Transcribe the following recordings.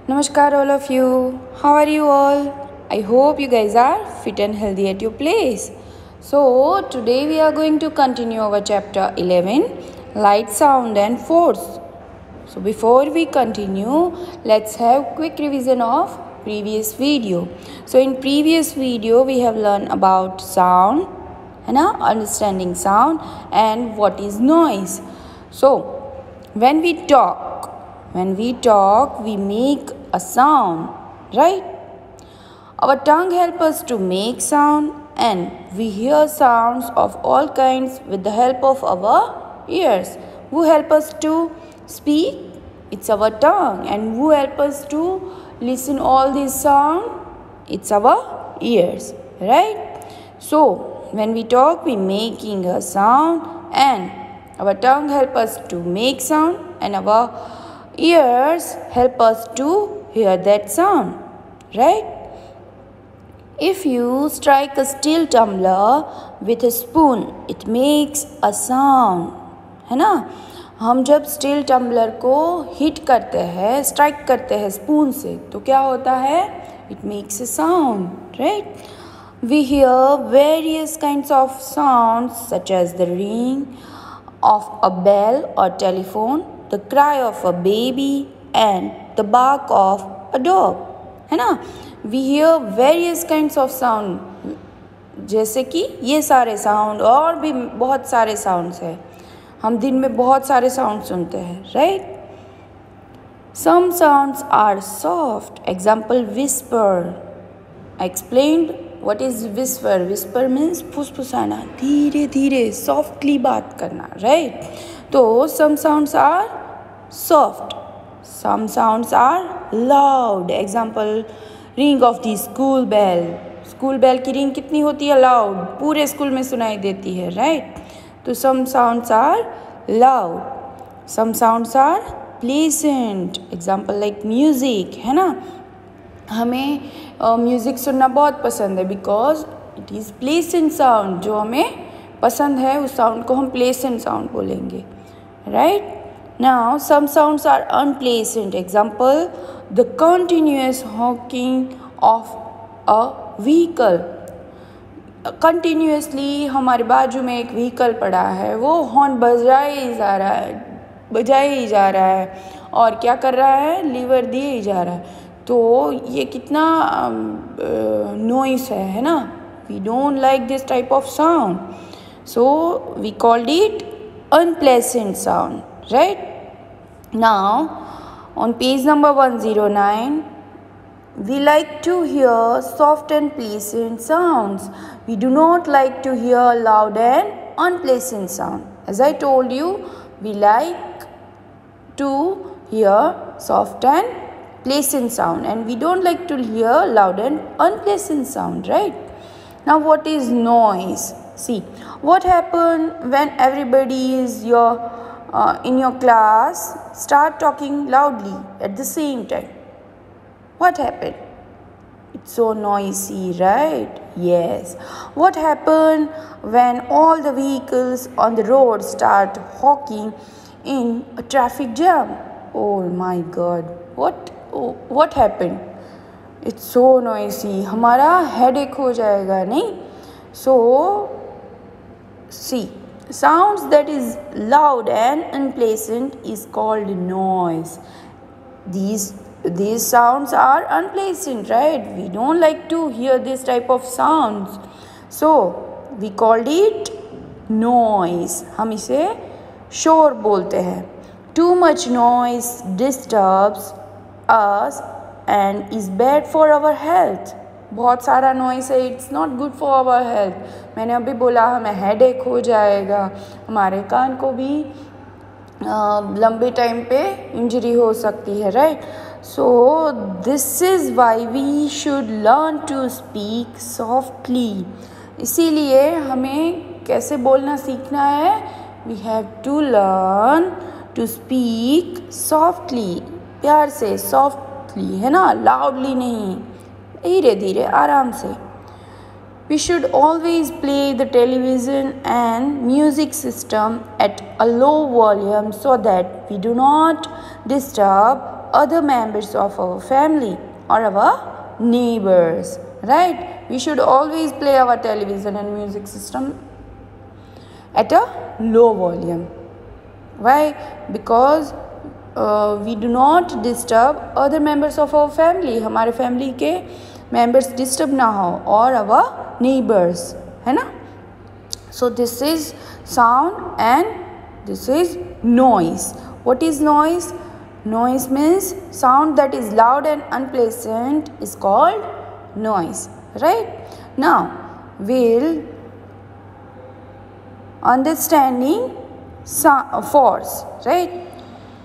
Namaskar, all of you. How are you all? I hope you guys are fit and healthy at your place. So, today we are going to continue our chapter 11 Light, Sound, and Force. So, before we continue, let's have quick revision of previous video. So, in previous video, we have learned about sound, understanding sound, and what is noise. So, when we talk, we make a sound, right? Our tongue helps us to make sound, and we hear sounds of all kinds with the help of our ears. Who help us to speak? It's our tongue. And who help us to listen all these sound? It's our ears, right? So, when we talk, we making a sound, and our tongue help us to make sound, and our ears help us to hear that sound, right? If you strike a steel tumbler with a spoon, it makes a sound, है ना? हम जब steel tumbler को hit करते हैं, strike करते हैं spoon से, तो क्या होता है? It makes a sound, right? We hear various kinds of sounds such as the ring of a bell or telephone, the cry of a baby and the bark of a dog, है ना? We hear various kinds of sound, जैसे कि ये सारे sound और भी बहुत सारे साउंड्स हैं. हम दिन में बहुत सारे साउंड सुनते हैं, right? Some sounds are soft. Example, whisper. I explained what is whisper. Whisper means फुसफुसाना, धीरे धीरे, softly बात करना, right? तो some sounds are soft. Some sounds are loud. Example, ring of the school bell. School bell की ring कितनी होती है? Loud. पूरे स्कूल में सुनाई देती है, right? तो some sounds are loud. Some sounds are pleasant. Example like music, है ना? हमें म्यूज़िक सुनना बहुत पसंद है because it is pleasant sound. जो हमें पसंद है उस साउंड को हम प्लेसेंट साउंड बोलेंगे, right? Now some sounds are unpleasant. Example, the continuous honking of a vehicle. Continuously हमारे बाजू में एक व्हीकल पड़ा है, वो हॉर्न बजाए ही जा रहा है और क्या कर रहा है? लीवर दिए ही जा रहा है. तो ये कितना नॉइस है ना? We don't like this type of sound, so we called it unpleasant sound, right? Now on page number 109, we like to hear soft and pleasant sounds. We do not like to hear loud and unpleasant sound. As I told you, we like to hear soft and pleasant sound, and we don't like to hear loud and unpleasant sound, right? Now, what is noise? See, what happens when everybody is in your class start talking loudly at the same time? What happened? It's so noisy, right? Yes. What happened when all the vehicles on the road start honking in a traffic jam? Oh my God! What happened? It's so noisy. हमारा headache हो जाएगा, नहीं? So, see, sounds that is loud and unpleasant is called noise. These sounds are unpleasant, right? We don't like to hear this type of sounds. So, we called it noise. हम इसे शोर बोलते हैं. Too much noise disturbs us and is bad for our health. बहुत सारा noise है, it's not good for our health. मैंने अभी बोला हमें हेडेक हो जाएगा, हमारे कान को भी लंबे टाइम पे इंजरी हो सकती है, right? So this is why we should learn to speak softly. इसीलिए हमें कैसे बोलना सीखना है? We have to learn to speak softly, प्यार से, सॉफ्टली, है ना? लाउडली नहीं, धीरे धीरे, आराम से. We should always play the television and music system at a low volume so that we do not disturb other members of our family or our neighbors, right? We should always play our television and music system at a low volume. Why? Because we do not disturb other members of our family. हमारे family के members disturb ना हो, or our neighbors, है ना? So this is sound and this is noise. What is noise? Noise means sound that is loud and unpleasant is called noise, right? Now we'll understanding force, right?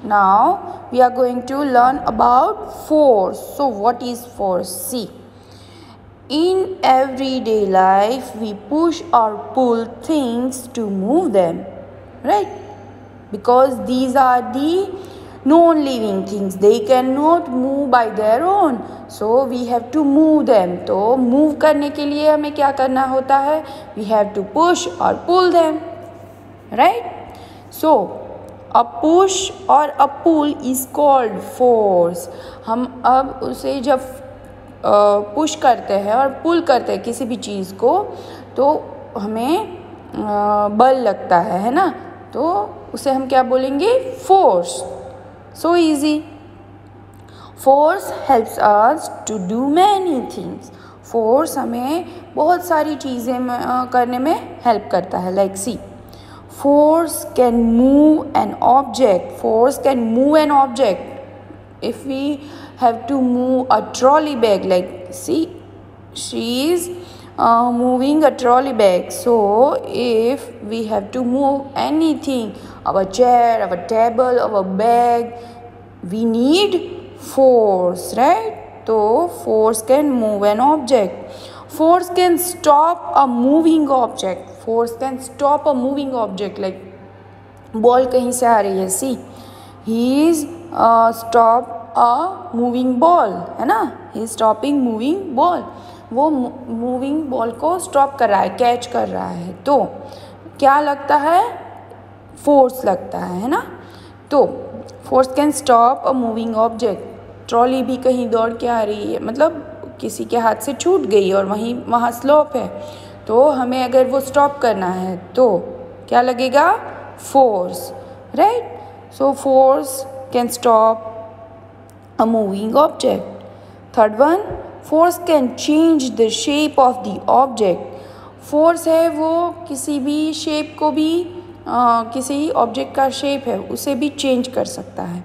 Now we are going to learn about force. So what is force? See, in everyday life we push or pull things to move them, right? Because these are the non-living things, they cannot move by their own, so we have to move them. तो move करने के लिए हमें क्या करना होता है? We have to push or pull them, right? So a push or a pull is called force. हम अब उसे जब पुश करते हैं और पुल करते हैं किसी भी चीज़ को, तो हमें बल लगता है ना? तो उसे हम क्या बोलेंगे? Force. So easy. Force helps us to do many things. Force हमें बहुत सारी चीज़ें करने में हेल्प करता है. Like see, force can move an object. Force can move an object. If we have to move a trolley bag, like see, she is moving a trolley bag. So if we have to move anything, our chair, our table, our bag, we need force, right? So force can move an object. Force can stop a moving object. Force can stop a moving object. Like ball कहीं से आ रही है, see, he is stop a moving ball, है ना? He is stopping moving ball. वो moving ball को stop कर रहा है, कैच कर रहा है. तो क्या लगता है? फोर्स लगता है ना? तो force can stop a moving object. Trolley भी कहीं दौड़ के आ रही है, मतलब किसी के हाथ से छूट गई और वहाँ स्लोप है, तो हमें अगर वो स्टॉप करना है तो क्या लगेगा? Force, right? So force can stop a moving object. Third one, force can change the shape of the object. Force है वो किसी भी शेप को भी किसी ऑब्जेक्ट का शेप है उसे भी चेंज कर सकता है.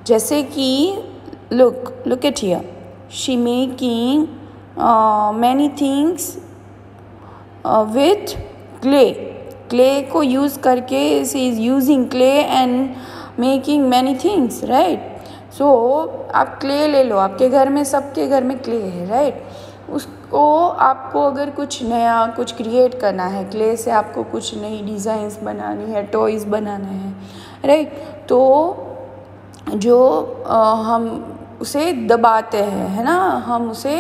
जैसे कि look at here, she making many things with clay को यूज़ करके she is using clay and making many things, right? So आप clay ले लो, आपके घर में, सबके घर में clay है, right? उसको आपको अगर कुछ नया कुछ क्रिएट करना है, क्ले से आपको कुछ नई डिज़ाइंस बनानी है, टॉयज़ बनाना है, राइट? तो जो हम उसे दबाते हैं, है ना, हम उसे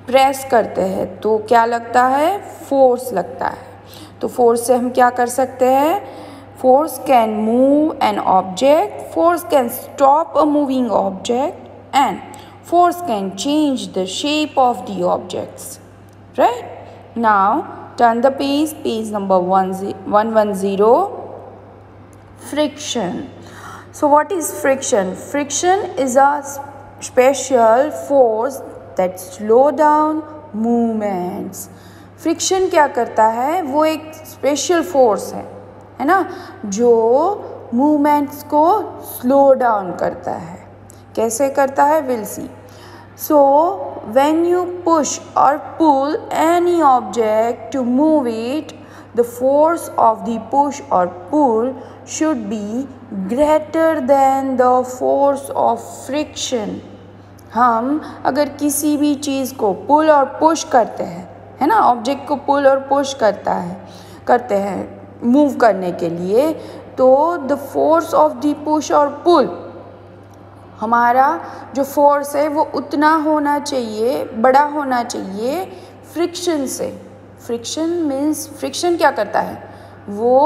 प्रेस करते हैं, तो क्या लगता है? फोर्स लगता है. तो फोर्स से हम क्या कर सकते हैं? Force can move an object, force can stop a moving object, and force can change the shape of the objects, right? Now turn the page number 110. Friction. So what is friction? Friction is a special force that slow down movements. Friction क्या करता है? वो एक special force है ना, जो movements को slow down करता है. कैसे करता है? Will see. So when you push or pull any object to move it, the force of the push or pull should be greater than the force of friction. हम अगर किसी भी चीज़ को पुल और पुश करते हैं, है ना, ऑब्जेक्ट को पुल और पुश करते हैं मूव करने के लिए, तो the force of the push और पुल, हमारा जो फोर्स है वो उतना होना चाहिए, बड़ा होना चाहिए फ्रिक्शन से. फ्रिक्शन मीन्स, फ्रिक्शन क्या करता है? वो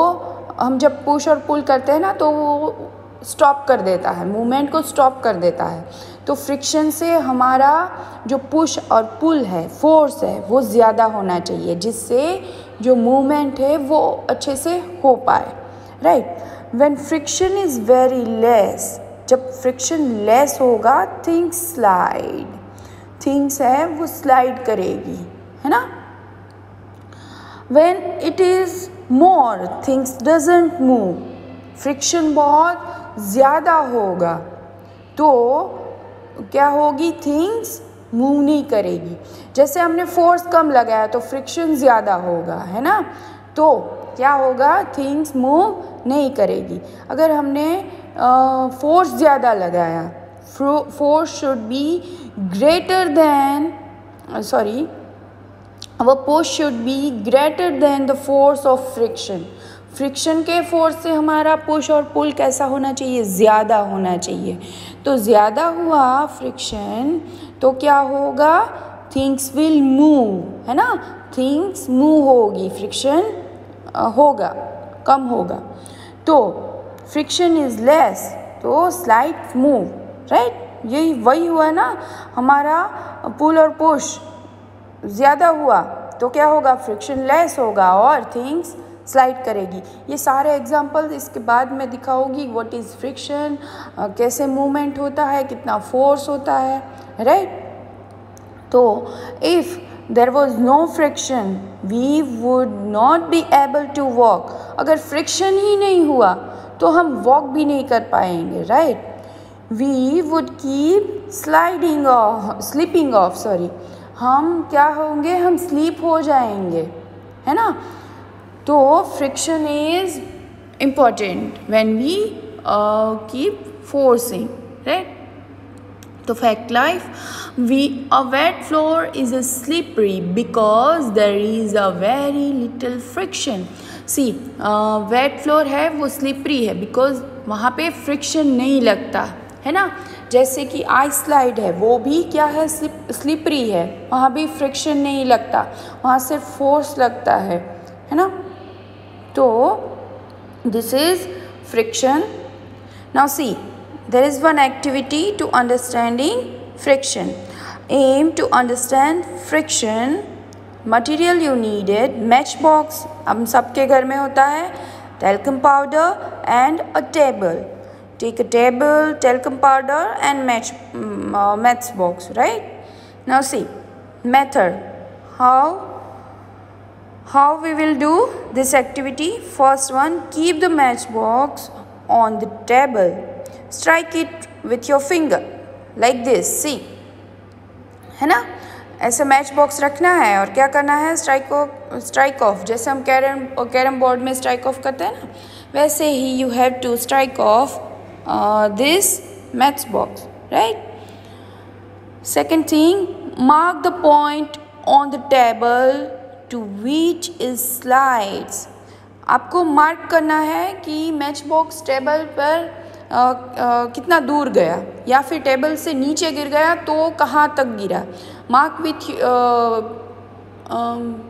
हम जब पुश और पुल करते हैं ना, तो वो स्टॉप कर देता है, मूवमेंट को स्टॉप कर देता है। तो फ्रिक्शन से हमारा जो पुश और पुल है, फोर्स है, वो ज़्यादा होना चाहिए, जिससे जो मूवमेंट है वो अच्छे से हो पाए, right. When friction is very less, जब फ्रिक्शन लेस होगा, थिंग्स स्लाइड, थिंग्स है वो स्लाइड करेगी, है ना। When it is more, things doesn't move, friction बहुत ज़्यादा होगा तो क्या होगी, थिंग्स मूव नहीं करेगी। जैसे हमने फोर्स कम लगाया तो फ्रिक्शन ज़्यादा होगा, है ना, तो क्या होगा, थिंग्स मूव नहीं करेगी। अगर हमने फोर्स ज़्यादा लगाया, force should be greater than our push should be greater than the force of friction. Friction के फोर्स से हमारा पुश और पुल कैसा होना चाहिए, ज़्यादा होना चाहिए। तो ज़्यादा हुआ फ्रिक्शन तो क्या होगा, थिंग्स विल मूव, है ना, थिंग्स मूव होगी, फ्रिक्शन होगा, कम होगा। तो फ्रिक्शन इज़ लेस तो स्लाइड मूव, राइट। यही वही हुआ ना, हमारा पुल और पुश ज़्यादा हुआ तो क्या होगा, फ्रिक्शन लेस होगा और थिंग्स स्लाइड करेगी। ये सारे एग्जाम्पल इसके बाद में दिखाऊंगी, व्हाट इज़ फ्रिक्शन, कैसे मूवमेंट होता है, कितना फोर्स होता है, राइट। तो if there was no friction we would not be able to walk, अगर फ्रिक्शन ही नहीं हुआ तो हम वॉक भी नहीं कर पाएंगे, right. We would keep slipping off, हम क्या होंगे, हम स्लीप हो जाएंगे, है ना। तो friction is important when we keep forcing, right. तो fact life, a wet floor is slippery because there is a very little friction. See, wet floor है वो स्लिपरी है बिकॉज वहाँ पे फ्रिक्शन नहीं लगता, है ना। जैसे कि आइस स्लाइड है, वो भी क्या है, स्लिपरी है, वहाँ भी फ्रिक्शन नहीं लगता, वहाँ सिर्फ फोर्स लगता है ना। तो this is friction. Now see, there is one activity to understanding friction. Aim to understand friction, material you needed, match box, हम सबके घर में होता है, talcum powder and a table. Take a table, talcum powder and matchbox, right? Now see, method. How we will do this activity? First one, keep the matchbox on the table. Strike it with your finger like this. See, है ना, ऐसे match box रखना है और क्या करना है, strike off, जैसे हम कैरम बोर्ड में स्ट्राइक ऑफ करते हैं ना, वैसे ही you have to strike off this matchbox, right? Second thing, mark the point on the table to which is slides. आपको मार्क करना है कि मैच बॉक्स टेबल पर कितना दूर गया, या फिर टेबल से नीचे गिर गया तो कहाँ तक गिरा। मार्क विथ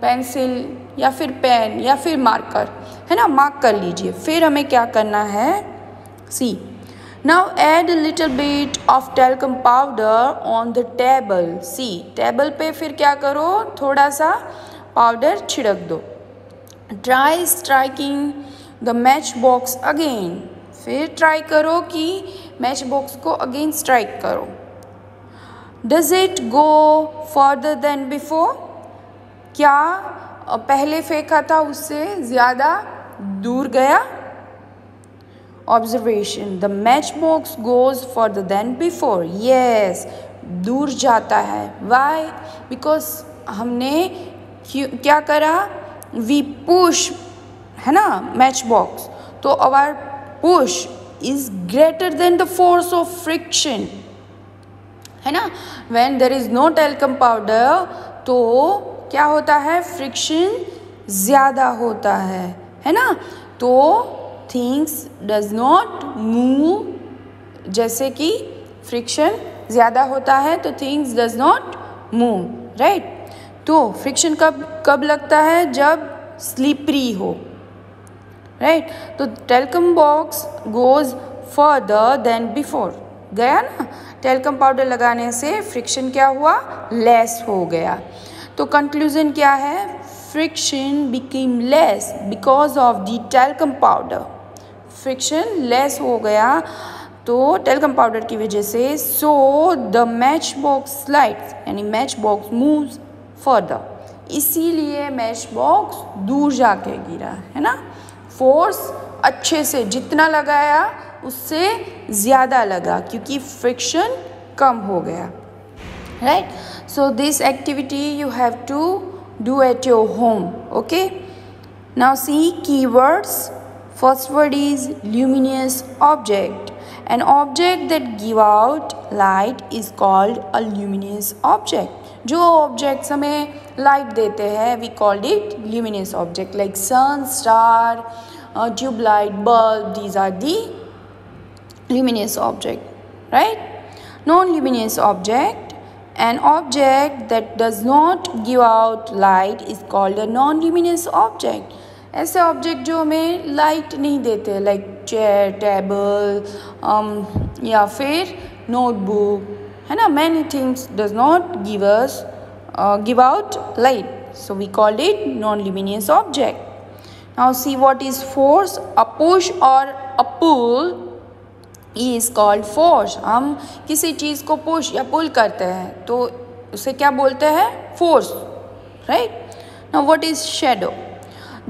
पेंसिल या फिर पेन या फिर मार्कर, है ना, मार्क कर लीजिए। फिर हमें क्या करना है, सी, now add a little bit of talcum powder on the table. See, table पे फिर क्या करो, थोड़ा सा पाउडर छिड़क दो। Try striking the match box again. फिर ट्राई करो कि मैच बॉक्स को अगेन स्ट्राइक करो। Does it go further than before? क्या पहले फेंका था उससे ज़्यादा दूर गया? Observation, the matchbox goes further than before. Yes, दूर जाता है। Why? Because हमने क्या करा, we push, है ना, matchbox, तो our push is greater than the force of friction, है ना। When there is no talcum powder, तो क्या होता है, फ्रिक्शन ज़्यादा होता है ना। तो थिंग्स डज नॉट मूव, जैसे कि फ्रिक्शन ज़्यादा होता है तो things does not move, right. तो फ्रिक्शन कब लगता है, जब स्लिपरी हो, राइट। तो talcum box goes further than before. गया ना, टेल्कम पाउडर लगाने से फ्रिक्शन क्या हुआ, लेस हो गया. तो कंक्लूजन क्या है, friction became less because of the talcum powder. Friction less हो गया तो टेल्कम पाउडर की वजह से. So the match box slides, यानी मैच बॉक्स मूव्स फर्दर, इसीलिए मैच बॉक्स दूर जाके गिरा, है ना. फोर्स अच्छे से जितना लगाया उससे ज़्यादा लगा क्योंकि फ्रिक्शन कम हो गया. Right. So this activity you have to do at your home. Okay. Now see keywords. First word is luminous object. An object that give out light is called a luminous object. जो objects हमें light देते हैं we called it luminous object, like sun, star, tube light, bulb. These are the luminous object, right? Non-luminous object. An object that does not give out light is called a non-luminous object. ऐसे object जो हमें light नहीं देते, like chair, table, या फिर notebook, है ना. Many things does not give out light, so we called it non luminous object. Now see what is force. A push or a pull is called force. हम किसी चीज़ को push या पुल करते हैं तो उसे क्या बोलते हैं, force. Right. Now what is shadow.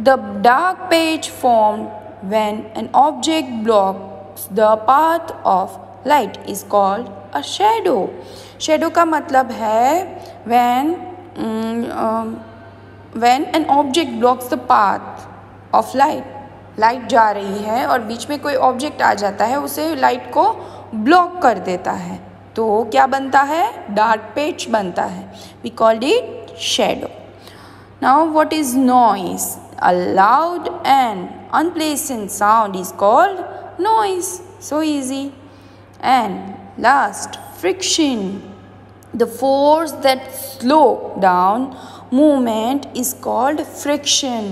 The dark patch formed when an object blocks the path of light is called a shadow. Shadow का मतलब है when an object blocks the path of light. Light जा रही है और बीच में कोई object आ जाता है, उसे लाइट को ब्लॉक कर देता है, तो क्या बनता है, डार्क पैच बनता है. We called it shadow. Now what is noise? A loud and unpleasant sound is called noise. So easy. And last, friction. The force that slow down movement is called friction.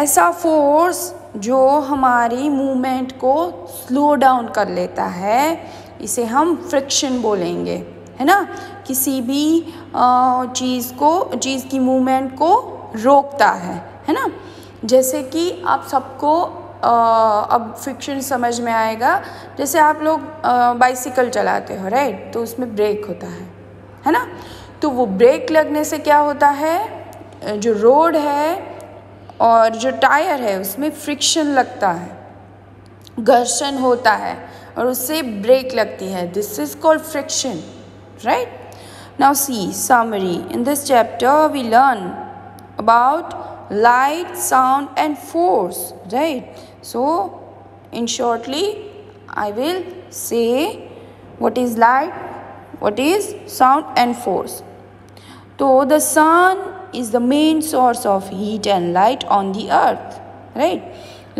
ऐसा force जो हमारी movement को slow down कर लेता है, इसे हम friction बोलेंगे, है ना. किसी भी चीज़ की मूवमेंट को रोकता है ना. जैसे कि आप सबको अब फ्रिक्शन समझ में आएगा. जैसे आप लोग बाइसिकल चलाते हो, राइट, तो उसमें ब्रेक होता है ना. तो वो ब्रेक लगने से क्या होता है, जो रोड है और जो टायर है उसमें फ्रिक्शन लगता है, घर्षण होता है और उससे ब्रेक लगती है. This is called friction. Right. Now see summary. In this chapter we learn about light, sound and force, right? So in shortly I will say what is light, what is sound and force. So the sun is the main source of heat and light on the earth, right?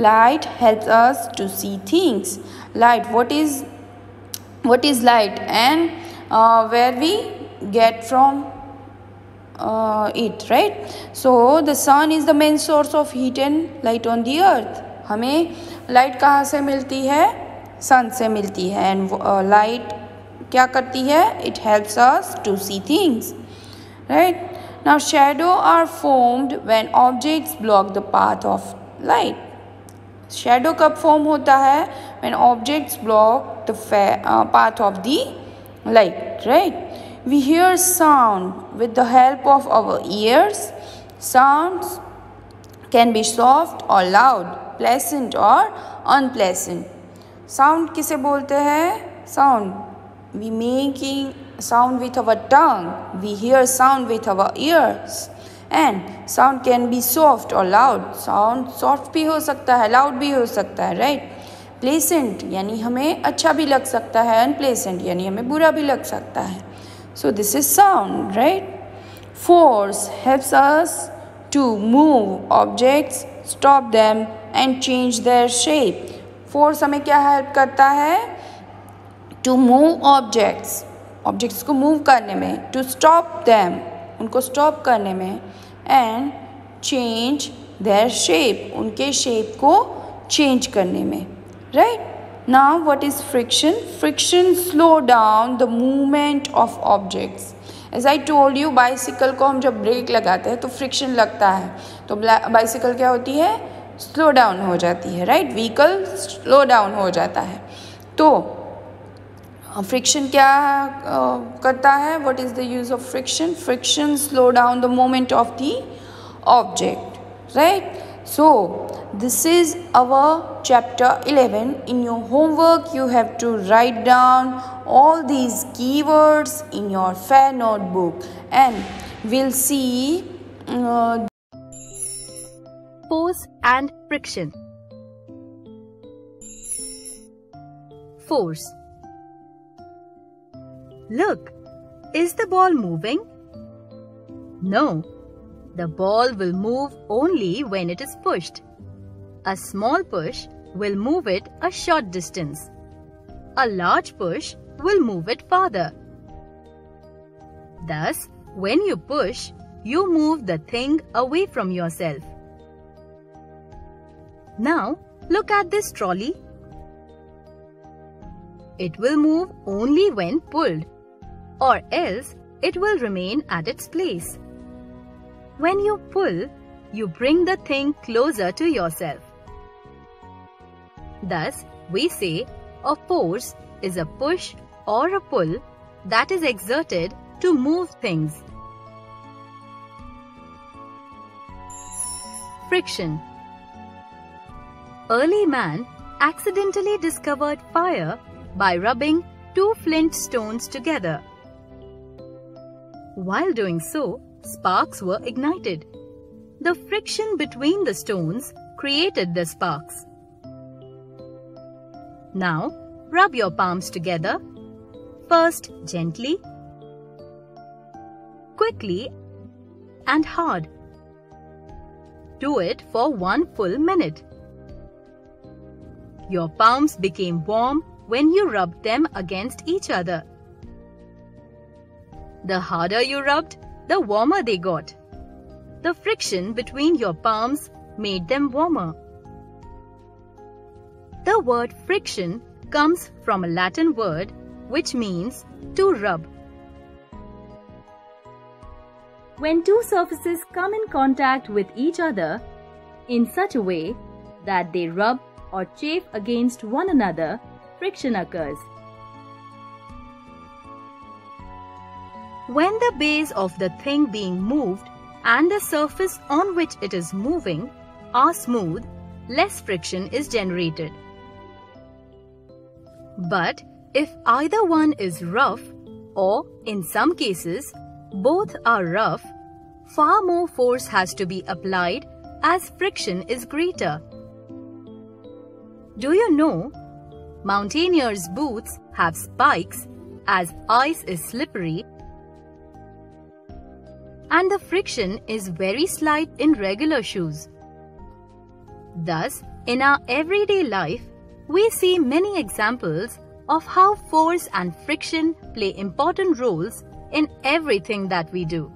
Light helps us to see things. Light, what is light and where we get from it, right? So the sun is the main source of heat and light on the earth. हमें light कहाँ से मिलती है, सन से मिलती है. And light क्या करती है, it helps us to see things. Right. Now shadow are formed when objects block the path of light. Shadow कब फॉर्म होता है, when objects block the path of the light. Right. We hear sound with the help of our ears. Sounds can be soft or loud, pleasant or unpleasant. Sound किसे बोलते हैं, sound. We making sound with our tongue. We hear sound with our ears. And sound can be soft or loud. Sound soft भी हो सकता है, loud भी हो सकता है, right? Pleasant यानी हमें अच्छा भी लग सकता है, unpleasant यानी हमें बुरा भी लग सकता है. So this is sound, right? Force helps us to move objects, stop them and change their shape. Force हमें क्या help करता है? To move objects को move करने में, to stop them, उनको stop करने में, and change their shape, उनके shape को change करने में, right? Now what is friction? Friction slow down the movement of objects. As I told you, bicycle को हम जब ब्रेक लगाते हैं तो फ्रिक्शन लगता है, तो बाइसिकल क्या होती है? स्लो डाउन हो जाती है, राइट? व्हीकल स्लो डाउन हो जाता है. तो फ्रिक्शन क्या करता है? What is the use of friction? Friction slow down the movement of the object, right? So this is our chapter 11. In your homework you have to write down all these keywords in your fair notebook, and we'll see force and friction. Force. Look, is the ball moving? No. The ball will move only when it is pushed. A small push will move it a short distance. A large push will move it farther. Thus, when you push, you move the thing away from yourself. Now, look at this trolley. It will move only when pulled, or else it will remain at its place. When you pull, you bring the thing closer to yourself. Thus, we say a force is a push or a pull that is exerted to move things. Friction. Early man accidentally discovered fire by rubbing two flint stones together. While doing so, sparks were ignited. The friction between the stones created the sparks. Now, rub your palms together. First gently, quickly and hard. Do it for 1 full minute. Your palms became warm when you rubbed them against each other. The harder you rubbed, the warmer they got. The friction between your palms made them warmer. The word friction comes from a Latin word which means to rub. When two surfaces come in contact with each other in such a way that they rub or chafe against one another, friction occurs. When the base of the thing being moved and the surface on which it is moving are smooth, less friction is generated. But if either one is rough, or in some cases both are rough, far more force has to be applied as friction is greater. Do you know, mountaineers' boots have spikes as ice is slippery, and the friction is very slight in regular shoes. Thus, in our everyday life, we see many examples of how force and friction play important roles in everything that we do.